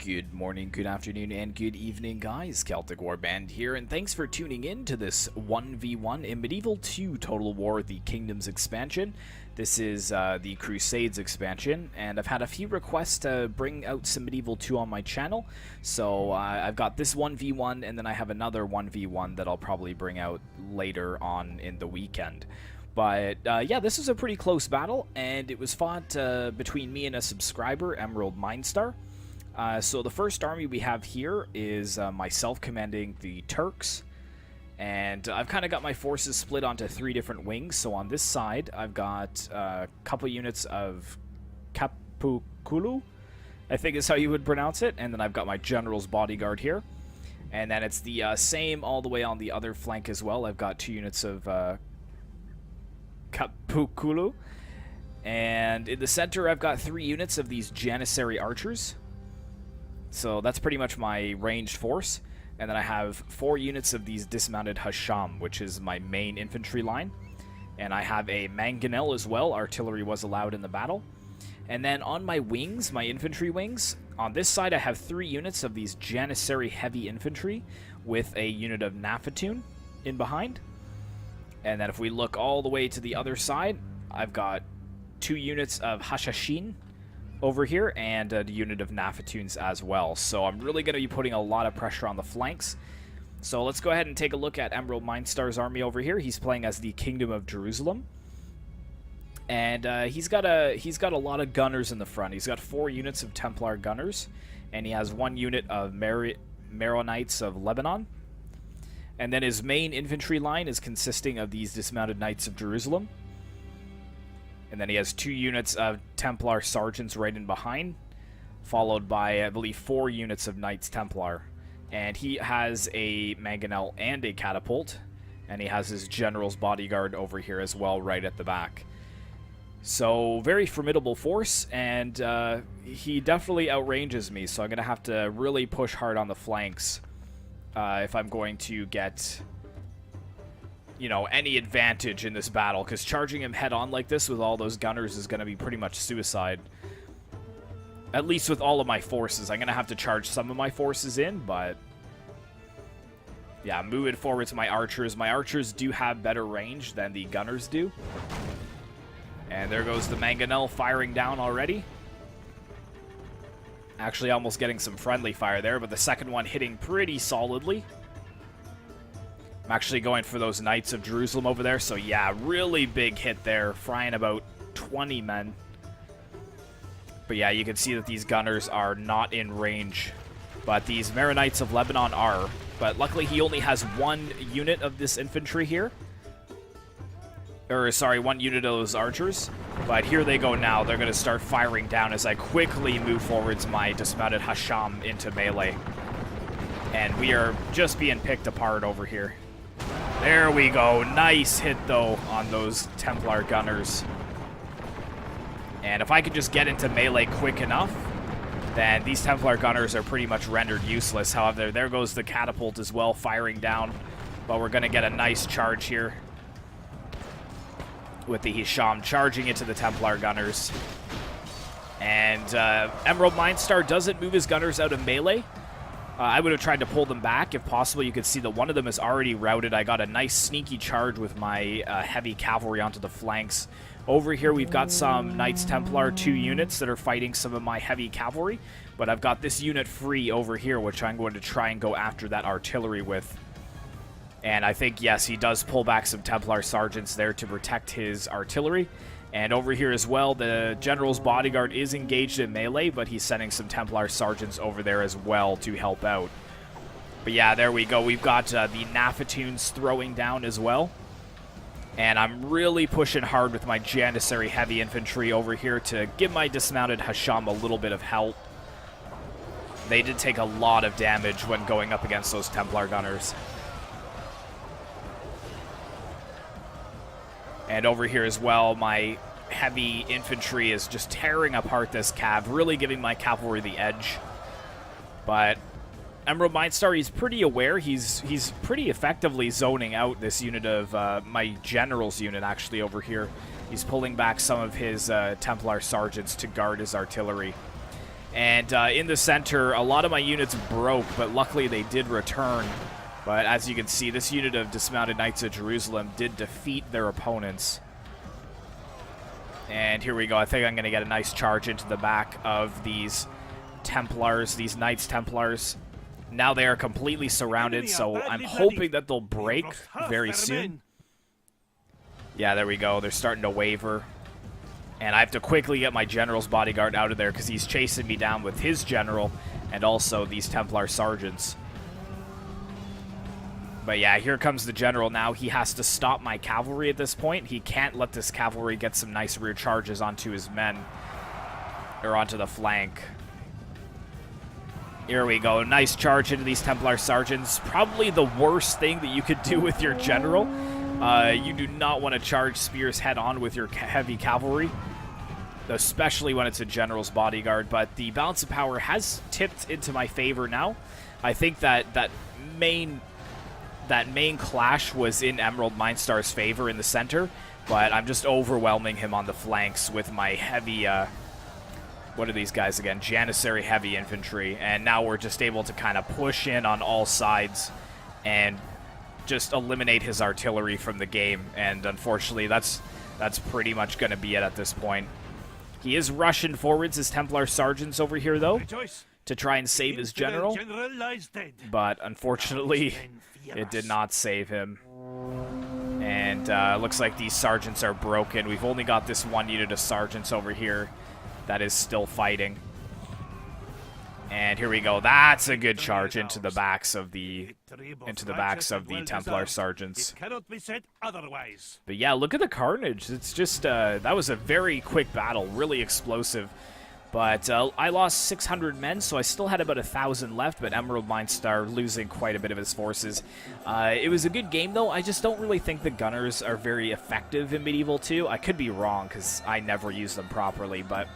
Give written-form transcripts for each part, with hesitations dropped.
Good morning, good afternoon, and good evening, guys. Celtic Warband here, and thanks for tuning in to this 1v1 in Medieval 2 Total War, the Kingdoms expansion. This is the Crusades expansion, and I've had a few requests to bring out some Medieval 2 on my channel. So I've got this 1v1, and then I have another 1v1 that I'll probably bring out later on in the weekend. But yeah, this was a pretty close battle, and it was fought between me and a subscriber, Emerald Mindstar. So the first army we have here is myself commanding the Turks, and I've kind of got my forces split onto 3 different wings. So on this side, I've got a couple units of Kapukulu, I think is how you would pronounce it, and then I've got my general's bodyguard here. And then it's the same all the way on the other flank as well. I've got 2 units of Kapukulu, and in the center I've got 3 units of these Janissary archers. So that's pretty much my ranged force. And then I have 4 units of these dismounted Hasham, which is my main infantry line. And I have a mangonel as well. Artillery was allowed in the battle. And then on my wings, my infantry wings, on this side I have 3 units of these Janissary heavy infantry with a unit of Nafatoon in behind. And then if we look all the way to the other side, I've got 2 units of Hashashin over here, and a unit of Nafatoons as well. So I'm really going to be putting a lot of pressure on the flanks. So let's go ahead and take a look at Emerald Mindstar's army over here. He's playing as the Kingdom of Jerusalem, and he's got a lot of gunners in the front. He's got 4 units of Templar gunners, and he has 1 unit of Maronites of Lebanon. And then his main infantry line is consisting of these dismounted Knights of Jerusalem. And then he has 2 units of Templar Sergeants right in behind, followed by, I believe, 4 units of Knights Templar. And he has a mangonel and a catapult, and he has his general's bodyguard over here as well, right at the back. So, very formidable force, and he definitely outranges me, so I'm going to have to really push hard on the flanks if I'm going to get, you know, any advantage in this battle, because charging him head on like this with all those gunners is going to be pretty much suicide. At least with all of my forces. I'm going to have to charge some of my forces in, but yeah, moving forward to my archers. My archers do have better range than the gunners do. And there goes the mangonel firing down already. Actually almost getting some friendly fire there, but the second one hitting pretty solidly. I'm actually going for those Knights of Jerusalem over there, so yeah, really big hit there, frying about 20 men. But yeah, you can see that these gunners are not in range, but these Maronites of Lebanon are. But luckily he only has 1 unit of this infantry here. Or, sorry, 1 unit of those archers. But here they go now. They're going to start firing down as I quickly move forwards my dismounted Hasham into melee. And we are just being picked apart over here. There we go. Nice hit, though, on those Templar gunners. And if I could just get into melee quick enough, then these Templar gunners are pretty much rendered useless. However, there goes the catapult as well, firing down. But we're going to get a nice charge here with the Hisham charging into the Templar gunners. And Emerald Mindstar doesn't move his gunners out of melee. I would have tried to pull them back if possible. You could see that one of them is already routed. I got a nice sneaky charge with my heavy cavalry onto the flanks. Over here we've got some Knights Templar 2 units that are fighting some of my heavy cavalry. But I've got this unit free over here, which I'm going to try and go after that artillery with. And I think, yes, he does pull back some Templar Sergeants there to protect his artillery. And over here as well, the General's bodyguard is engaged in melee, but he's sending some Templar Sergeants over there as well to help out. But yeah, there we go. We've got the Nafatoons throwing down as well. And I'm really pushing hard with my Janissary heavy infantry over here to give my dismounted Hasham a little bit of help. They did take a lot of damage when going up against those Templar gunners. And over here as well, my heavy infantry is just tearing apart this cav, really giving my cavalry the edge. But Emerald Mindstar, he's pretty aware. He's pretty effectively zoning out this unit of my general's unit, actually, over here. He's pulling back some of his Templar sergeants to guard his artillery. And in the center, a lot of my units broke, but luckily they did return. But as you can see, this unit of dismounted Knights of Jerusalem did defeat their opponents. And here we go. I think I'm going to get a nice charge into the back of these Templars, these Knights Templars. Now they are completely surrounded, so I'm hoping that they'll break very soon. Yeah, there we go. They're starting to waver. And I have to quickly get my General's bodyguard out of there because he's chasing me down with his General and also these Templar Sergeants. But yeah, here comes the General now. He has to stop my cavalry at this point. He can't let this cavalry get some nice rear charges onto his men. Or onto the flank. Here we go. Nice charge into these Templar Sergeants. Probably the worst thing that you could do with your General. You do not want to charge spears head-on with your heavy cavalry. Especially when it's a General's bodyguard. But the balance of power has tipped into my favor now. I think that main clash was in Emerald Mindstar's favor in the center, but I'm just overwhelming him on the flanks with my heavy, what are these guys again? Janissary heavy infantry, and now we're just able to kind of push in on all sides and just eliminate his artillery from the game, and unfortunately that's pretty much going to be it at this point. He is rushing forwards his Templar Sergeants over here, though, to try and save his General, but unfortunately it did not save him. And looks like these Sergeants are broken. We've only got this one unit of Sergeants over here that is still fighting. And here we go. That's a good charge into the backs of the Templar Sergeants. But yeah, look at the carnage. It's just that was a very quick battle, really explosive. But I lost 600 men, so I still had about 1,000 left, but Emerald Mindstar losing quite a bit of his forces. It was a good game, though. I just don't really think the gunners are very effective in Medieval 2. I could be wrong, because I never used them properly, but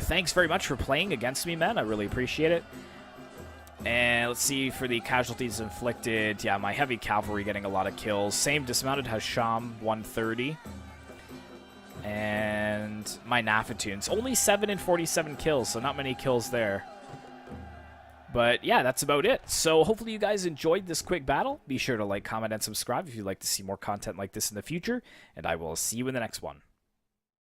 thanks very much for playing against me, man. I really appreciate it. And let's see, for the casualties inflicted, yeah, my heavy cavalry getting a lot of kills. Same dismounted Hasham, 130. And my Nafatunes, only 7 and 47 kills, so not many kills there. But yeah, that's about it. So hopefully you guys enjoyed this quick battle. Be sure to like, comment, and subscribe if you'd like to see more content like this in the future. And I will see you in the next one.